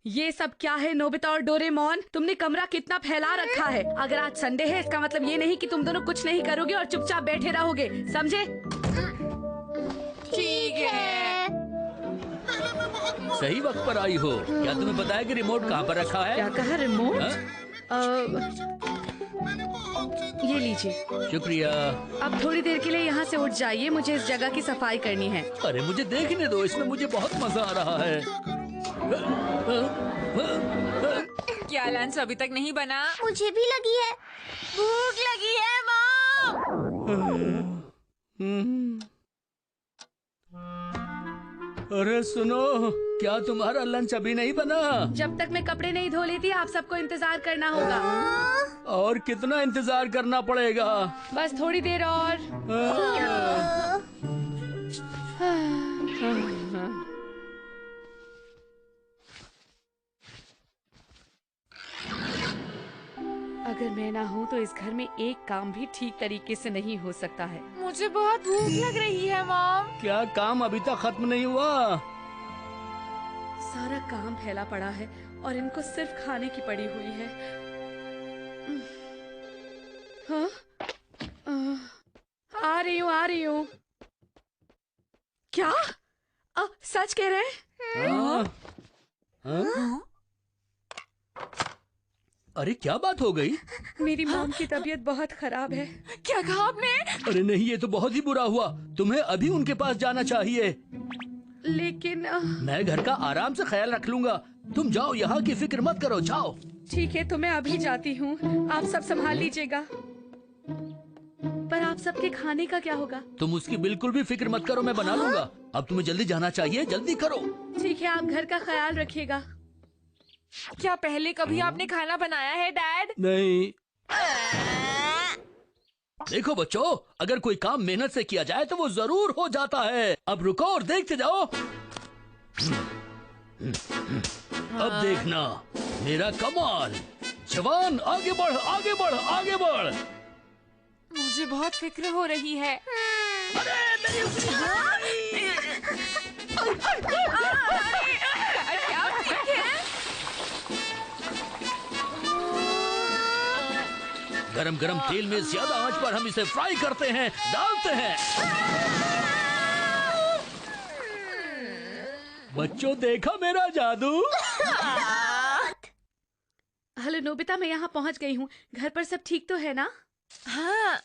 ये सब क्या है नोबिता और डोरेमोन? तुमने कमरा कितना फैला रखा है। अगर आज संडे है इसका मतलब ये नहीं कि तुम दोनों कुछ नहीं करोगे और चुपचाप बैठे रहोगे, समझे? ठीक है। सही वक्त पर आई हो। क्या तुम्हें पता है कि रिमोट कहाँ पर रखा है? क्या कहा रिमोट? हाँ? ये लीजिए। शुक्रिया। अब थोड़ी देर के लिए यहाँ से उठ जाइए, मुझे इस जगह की सफाई करनी है। अरे मुझे देखने दो, इसमें मुझे बहुत मजा आ रहा है। क्या लंच अभी तक नहीं बना? मुझे भी लगी है, भूख लगी है मॉम। अरे सुनो, क्या तुम्हारा लंच अभी नहीं बना? जब तक मैं कपड़े नहीं धो लेती आप सबको इंतजार करना होगा। और कितना इंतजार करना पड़ेगा? बस थोड़ी देर और। अगर मैं ना हूँ तो इस घर में एक काम भी ठीक तरीके से नहीं हो सकता है। मुझे बहुत भूख लग रही है मॉम। क्या काम अभी तक खत्म नहीं हुआ? सारा काम फैला पड़ा है और इनको सिर्फ खाने की पड़ी हुई है। हाँ? आ रही हूँ। क्या? सच कह रहे हैं? हाँ? हाँ? अरे क्या बात हो गई? मेरी मॉम की तबीयत बहुत खराब है। क्या कहा आपने? अरे नहीं, ये तो बहुत ही बुरा हुआ। तुम्हें अभी उनके पास जाना चाहिए। लेकिन मैं घर का आराम से ख्याल रख लूंगा। तुम जाओ, यहाँ की फिक्र मत करो, जाओ। ठीक है तो मैं अभी जाती हूँ, आप सब संभाल लीजिएगा। पर आप सबके खाने का क्या होगा? तुम उसकी बिल्कुल भी फिक्र मत करो, मैं बना लूंगा। अब तुम्हें जल्दी जाना चाहिए, जल्दी करो। ठीक है, आप घर का ख्याल रखिएगा। क्या पहले कभी आपने खाना बनाया है डैड? नहीं। देखो बच्चों, अगर कोई काम मेहनत से किया जाए तो वो जरूर हो जाता है। अब रुको और देखते जाओ। अब देखना मेरा कमाल। जवान, आगे बढ़, आगे बढ़, आगे बढ़। मुझे बहुत फिक्र हो रही है। अरे मेरी क्या ठीक है? गरम गरम तेल में ज्यादा आंच पर हम इसे फ्राई करते हैं, डालते हैं। बच्चों देखा मेरा जादू? हेलो नोबिता, मैं यहाँ पहुँच गई हूँ। घर पर सब ठीक तो है ना? हाँ,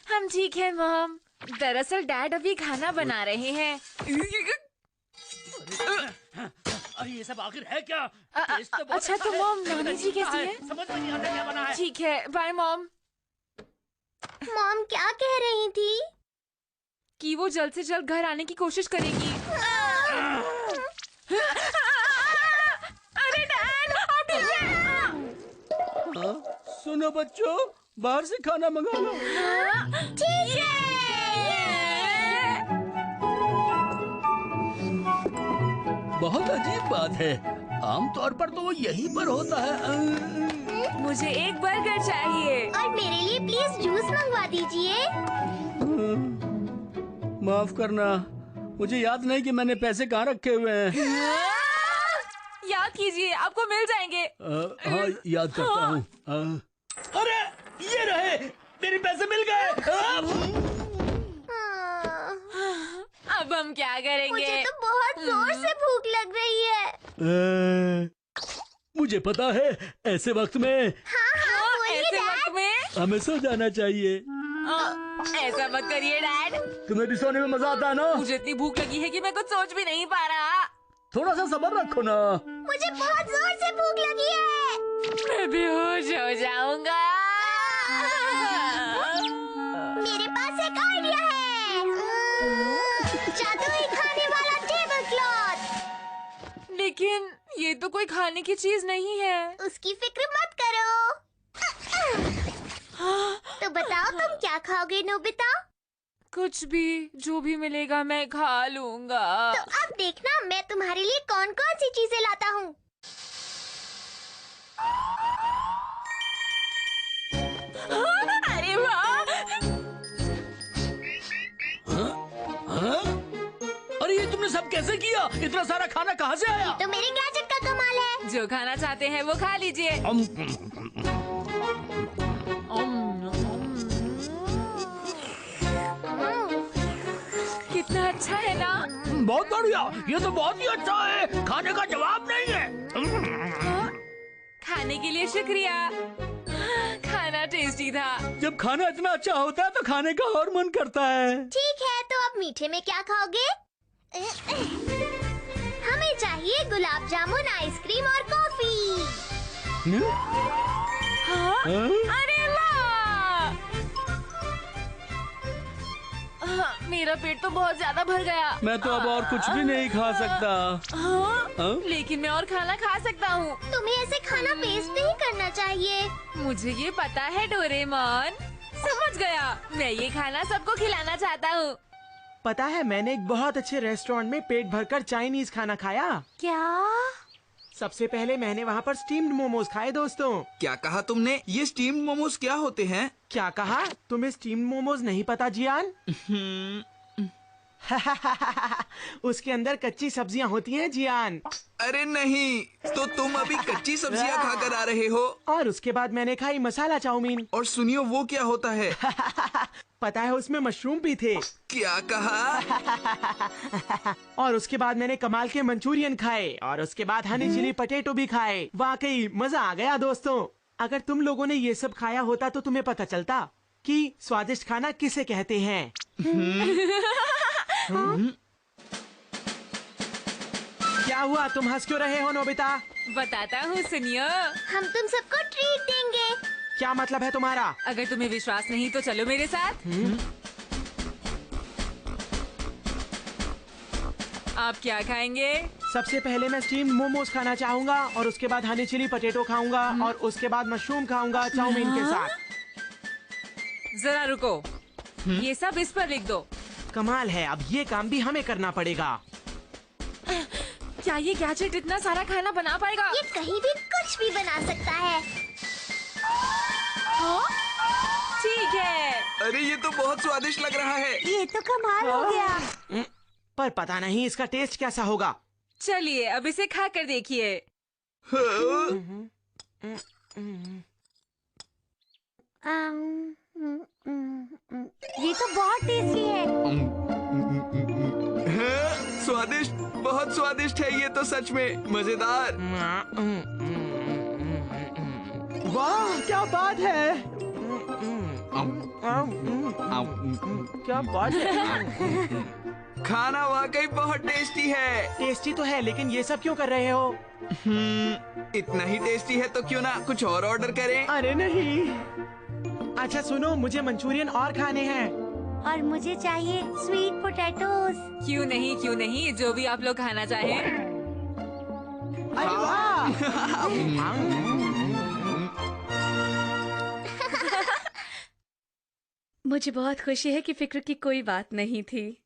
हम ठीक हैं मॉम। दरअसल डैड अभी खाना बना रहे हैं। अरे ये सब आखिर है क्या? अच्छा तो मॉम, नानी जी कैसी है? समझ में नहीं आता क्या बना है। ठीक है, बाय मॉम। मॉम क्या कह रही थी? कि वो जल्द से जल्द घर आने की कोशिश करेगी। अरे डैड, आप ठीक हैं? हाँ? सुनो बच्चों, बाहर से खाना मंगा लो। ठीक है। बहुत अजीब बात है, आमतौर पर तो वो यहीं पर होता है। मुझे एक बर्गर चाहिए। और मेरे लिए प्लीज जूस मंगवा दीजिए। माफ करना, मुझे याद नहीं कि मैंने पैसे कहाँ रखे हुए हैं। याद कीजिए, आपको मिल जाएंगे। हाँ याद करता हूँ। अरे ये रहे, मेरे पैसे मिल गए। अब हम क्या करेंगे? मुझे तो बहुत जोर से भूख लग रही है। मुझे पता है, ऐसे वक्त में हाँ बोलिए ऐसे डैड। वक्त में हमें सो जाना चाहिए। ऐसा मत करिए डैड। तुम्हें भी सोने में मजा आता है ना? मुझे इतनी भूख लगी है कि मैं कुछ सोच भी नहीं पा रहा। थोड़ा सा सब्र रखो ना। मुझे बहुत जोर से भूख लगी है। मैं बेहोश हो जाऊंगा। मेरे पास एक आइडिया है। जादुई खाने वाला टेबल क्लॉथ। लेकिन ये तो कोई खाने की चीज नहीं है। उसकी फिक्र मत करो। तो बताओ तुम क्या खाओगे नोबिता? कुछ भी, जो भी मिलेगा मैं खा लूंगा। तो अब देखना मैं तुम्हारे लिए कौन कौन सी चीजें लाता हूँ। अरे वाह! हाँ? अरे ये तुमने सब कैसे किया? इतना सारा खाना कहाँ से आया? तो मेरे गैजेट का कमाल है। जो खाना चाहते हैं वो खा लीजिए। कितना अच्छा है ना? बहुत बढ़िया, ये तो बहुत ही अच्छा है। खाने का जवाब नहीं है। खाने के लिए शुक्रिया। खाना टेस्टी था। जब खाना इतना अच्छा होता है तो खाने का और मन करता है। ठीक है, तो अब मीठे में क्या खाओगे? हमें चाहिए गुलाब जामुन, आइसक्रीम और कॉफी। हाँ? अरे वाह! मेरा पेट तो बहुत ज्यादा भर गया। मैं तो अब और कुछ भी नहीं खा सकता। हाँ? लेकिन मैं और खाना खा सकता हूँ। तुम्हें ऐसे खाना वेस्ट नहीं करना चाहिए। मुझे ये पता है डोरेमोन। समझ गया। मैं ये खाना सबको खिलाना चाहता हूँ। पता है, मैंने एक बहुत अच्छे रेस्टोरेंट में पेट भरकर चाइनीज खाना खाया। क्या? सबसे पहले मैंने वहाँ पर स्टीम्ड मोमोज खाए दोस्तों। क्या कहा तुमने? ये स्टीम्ड मोमोज क्या होते हैं? क्या कहा? तुम्हें स्टीम्ड मोमोज नहीं पता जियान? उसके अंदर कच्ची सब्जियाँ होती हैं जियान। अरे नहीं, तो तुम अभी कच्ची सब्जियां खाकर आ रहे हो? और उसके बाद मैंने खाई मसाला चाउमीन। और सुनियो, वो क्या होता है? पता है, उसमें मशरूम भी थे। क्या कहा? और उसके बाद मैंने कमाल के मंचूरियन खाए और उसके बाद हनी चिली पटेटो भी खाए। वाकई मजा आ गया दोस्तों। अगर तुम लोगों ने ये सब खाया होता तो तुम्हें पता चलता कि स्वादिष्ट खाना किसे कहते हैं। क्या हुआ? तुम हंस क्यों रहे हो नोबिता? बताता हूँ, सुनियो। हम तुम सबको ट्रीट देंगे। क्या मतलब है तुम्हारा? अगर तुम्हें विश्वास नहीं तो चलो मेरे साथ। आप क्या खाएंगे? सबसे पहले मैं स्टीम्ड मोमोज खाना चाहूंगा और उसके बाद हनी चिली पटेटो खाऊंगा और उसके बाद मशरूम खाऊंगा चाउमीन के साथ। जरा रुको। ये सब इस पर लिख दो। कमाल है, अब ये काम भी हमें करना पड़ेगा। क्या ये गैजेट इतना सारा खाना बना पाएगा? ये कहीं भी कुछ भी बना सकता है। हाँ? ठीक है। अरे ये तो बहुत स्वादिष्ट लग रहा है। ये तो कमाल हो गया। पर पता नहीं इसका टेस्ट कैसा होगा। चलिए अब इसे खा कर देखिए। ये तो बहुत टेस्टी है। स्वादिष्ट, बहुत स्वादिष्ट है ये तो, सच में मजेदार। वाह, क्या बात है! क्या बात है! खाना वाकई बहुत टेस्टी है। टेस्टी तो है, लेकिन ये सब क्यों कर रहे हो? इतना ही टेस्टी है तो क्यों ना कुछ और ऑर्डर करें? अरे नहीं। अच्छा सुनो, मुझे मंचूरियन और खाने हैं। और मुझे चाहिए स्वीट पोटैटोज। क्यों नहीं, जो भी आप लोग खाना चाहें। अरे वाह! मुझे बहुत खुशी है कि फिक्र की कोई बात नहीं थी।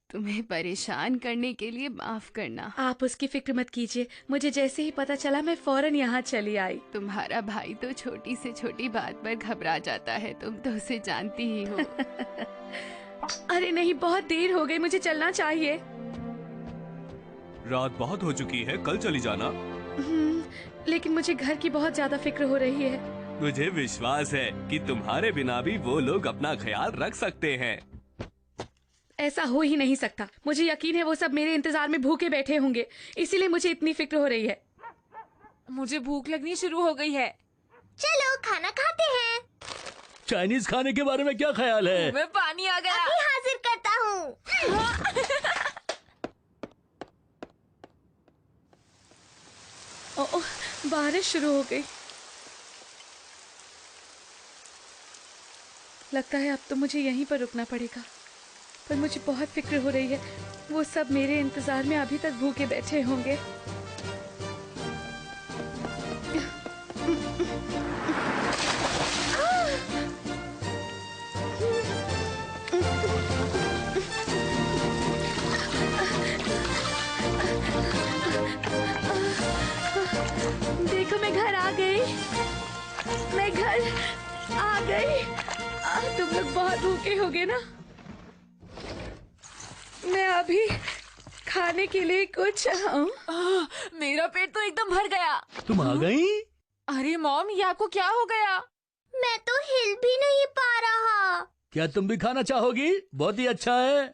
तुम्हें परेशान करने के लिए माफ करना। आप उसकी फिक्र मत कीजिए। मुझे जैसे ही पता चला मैं फौरन यहाँ चली आई। तुम्हारा भाई तो छोटी से छोटी बात पर घबरा जाता है, तुम तो उसे जानती ही हो। अरे नहीं, बहुत देर हो गई, मुझे चलना चाहिए। रात बहुत हो चुकी है, कल चली जाना। लेकिन मुझे घर की बहुत ज्यादा फिक्र हो रही है। मुझे विश्वास है कि तुम्हारे बिना भी वो लोग अपना ख्याल रख सकते हैं। ऐसा हो ही नहीं सकता। मुझे यकीन है वो सब मेरे इंतजार में भूखे बैठे होंगे, इसीलिए मुझे इतनी फिक्र हो रही है। मुझे भूख लगनी शुरू हो गई है। चलो खाना खाते हैं। चाइनीज खाने के बारे में क्या ख्याल है? मैं पानी आ गया। अभी हाजिर करता हूँ। ओह, बारिश शुरू हो गई। लगता है अब तो मुझे यहीं पर रुकना पड़ेगा, पर मुझे बहुत फिक्र हो रही है। वो सब मेरे इंतजार में अभी तक भूखे बैठे होंगे। देखो, मैं घर आ गई। मैं घर आ गई। तुम लोग बहुत भूखे होगे ना? मैं अभी खा खाने के लिए कुछ? मेरा पेट तो एकदम भर गया। तुम आ गई? अरे मॉम, ये आपको क्या हो गया? मैं तो हिल भी नहीं पा रहा। क्या तुम भी खाना चाहोगी? बहुत ही अच्छा है।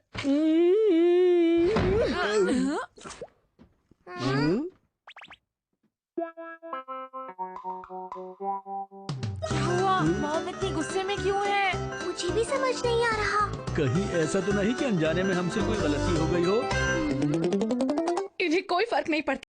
क्या हुआ? मॉम इतनी गुस्से में क्यों है? मुझे भी समझ नहीं आ रहा। कहीं ऐसा तो नहीं कि अनजाने में हमसे कोई गलती हो गई हो? इन्हें कोई फर्क नहीं पड़ता।